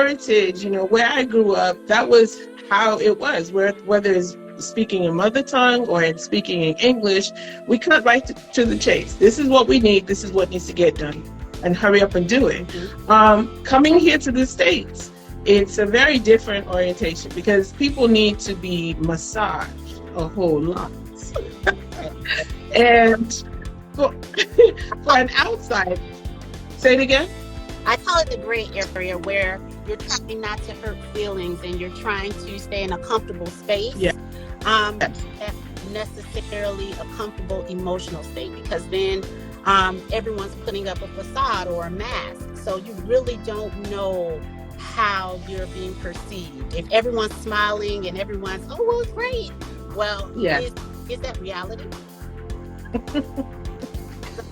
heritage, where I grew up, that was how it was. Whether it's speaking in mother tongue or it's speaking in English, we cut right to the chase. This is what we need. This is what needs to get done, and hurry up and do it. Coming here to the States, it's a very different orientation because people need to be massaged a whole lot. And for an outside, say it again. I call it the gray area, where you're trying not to hurt feelings and you're trying to stay in a comfortable space. Yeah. That's necessarily a comfortable emotional state, because then everyone's putting up a facade or a mask. So you really don't know how you're being perceived. If everyone's smiling and everyone's, oh, well, it's great. Well, is that reality?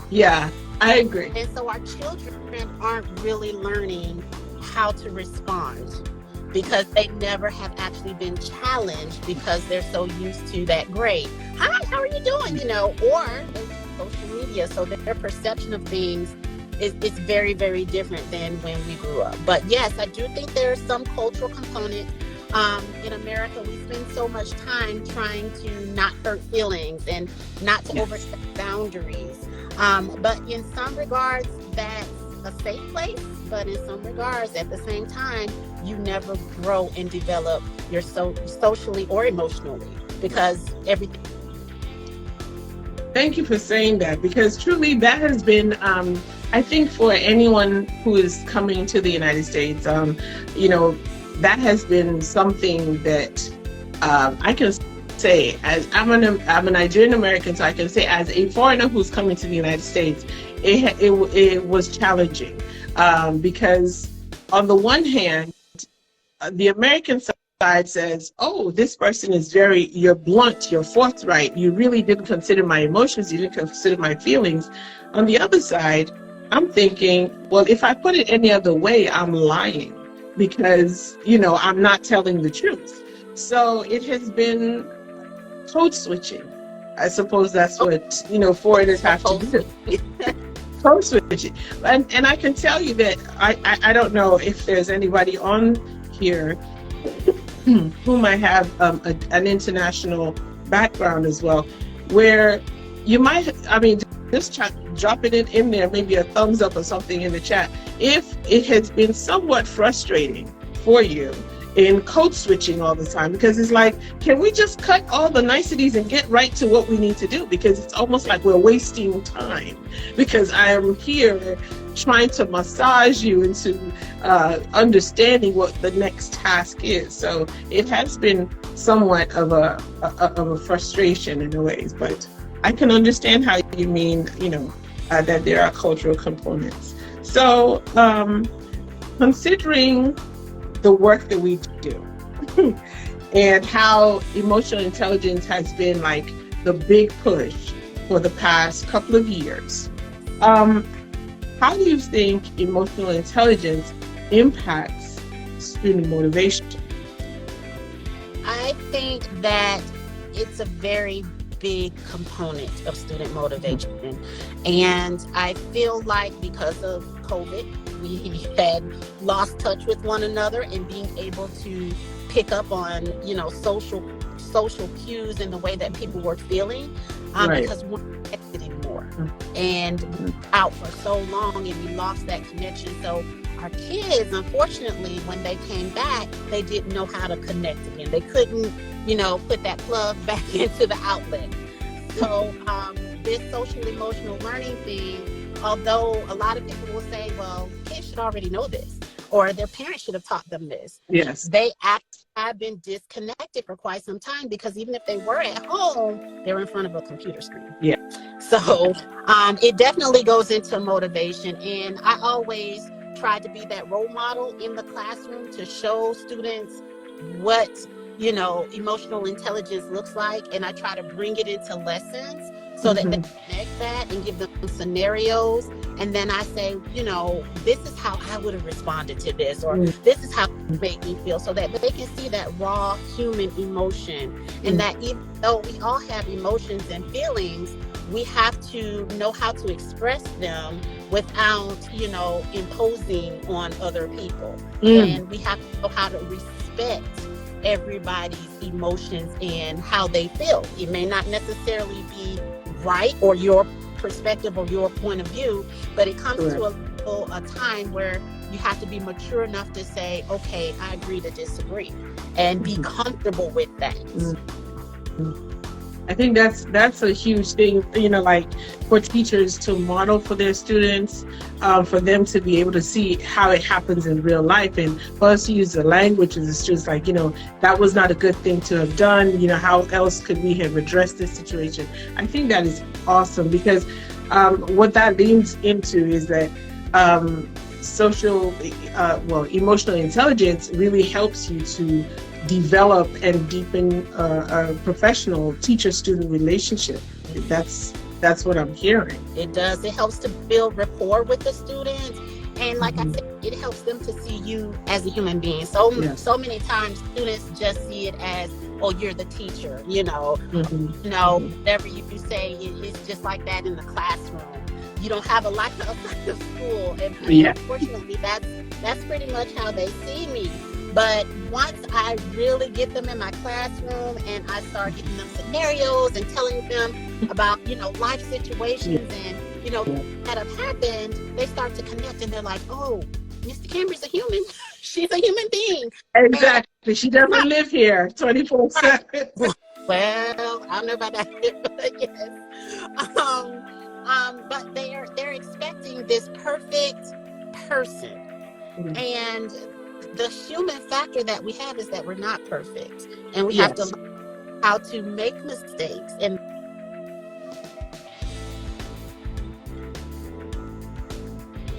Yeah, I agree. And so our children aren't really learning how to respond because they never have actually been challenged, because they're so used to that grade. Hi, how are you doing? Or social media. So their perception of things is very, very different than when we grew up. But yes, I do think there's some cultural component. In America, we spend so much time trying to not hurt feelings and not to overstep boundaries. But in some regards, that's a safe place. But in some regards, at the same time, you never grow and develop your socially or emotionally, because everything. Thank you for saying that, because truly that has been, I think, for anyone who is coming to the United States, that has been something that I can say, as I'm a Nigerian American, so I can say as a foreigner who's coming to the United States, it was challenging because on the one hand, the American side says, oh, this person is you're blunt, you're forthright, you really didn't consider my emotions, you didn't consider my feelings. On the other side, I'm thinking, well, if I put it any other way, I'm lying, because, I'm not telling the truth. So it has been code switching. I suppose that's what, foreigners have to do. Code switching. And I can tell you that I don't know if there's anybody on here who might have an international background as well, where you might, just drop it in there, maybe a thumbs up or something in the chat, if it has been somewhat frustrating for you in code switching all the time, because it's like, can we just cut all the niceties and get right to what we need to do? Because it's almost like we're wasting time, because I am here trying to massage you into understanding what the next task is. So it has been somewhat of a frustration in a ways, but I can understand how you mean, that there are cultural components. So considering the work that we do and how emotional intelligence has been like the big push for the past couple of years, how do you think emotional intelligence impacts student motivation? I think that it's a very big component of student motivation. And I feel like because of COVID, we had lost touch with one another and being able to pick up on, social cues and the way that people were feeling, because we weren't connected anymore. And out for so long, and we lost that connection. So our kids, unfortunately, when they came back, they didn't know how to connect again. They couldn't, put that plug back into the outlet. So this social emotional learning thing, although a lot of people will say, well, kids should already know this, or their parents should have taught them this. Yes. They actually have been disconnected for quite some time, because even if they were at home, they're in front of a computer screen. Yeah. So it definitely goes into motivation. And I always try to be that role model in the classroom to show students what, emotional intelligence looks like. And I try to bring it into lessons so that they connect that and give them scenarios. And then I say, this is how I would have responded to this, or this is how it made me feel, so that they can see that raw human emotion. And that even though we all have emotions and feelings, we have to know how to express them without, imposing on other people. Mm, And we have to know how to respect everybody's emotions and how they feel. It may not necessarily be right, or your perspective or your point of view, but it comes correct. to a time where you have to be mature enough to say, okay, I agree to disagree, and be comfortable with that. Mm. I think that's a huge thing, like for teachers to model for their students, for them to be able to see how it happens in real life, and for us to use the language as the students, like, that was not a good thing to have done. How else could we have addressed this situation? I think that is awesome, because what that leans into is that social, emotional intelligence really helps you to develop and deepen a professional teacher-student relationship. That's what I'm hearing. It does. It helps to build rapport with the students. And like I Mhm. said, it helps them to see you as a human being. So Yes. so many times students just see it as, oh, you're the teacher, Mhm. Mhm. whatever you say, it's just like that in the classroom. You don't have a life outside of school. And Yeah. unfortunately, that's pretty much how they see me. But once I really get them in my classroom and I start giving them scenarios and telling them about, life Yeah. situations and, that have happened, they start to connect and they're like, oh, Mr. Cameron's a human. She's a human being. And Exactly. She doesn't live here 24/7. well, I don't know about that, but yes. But they're expecting this perfect person, and the human factor that we have is that we're not perfect, and we have to Yes. learn how to make mistakes, and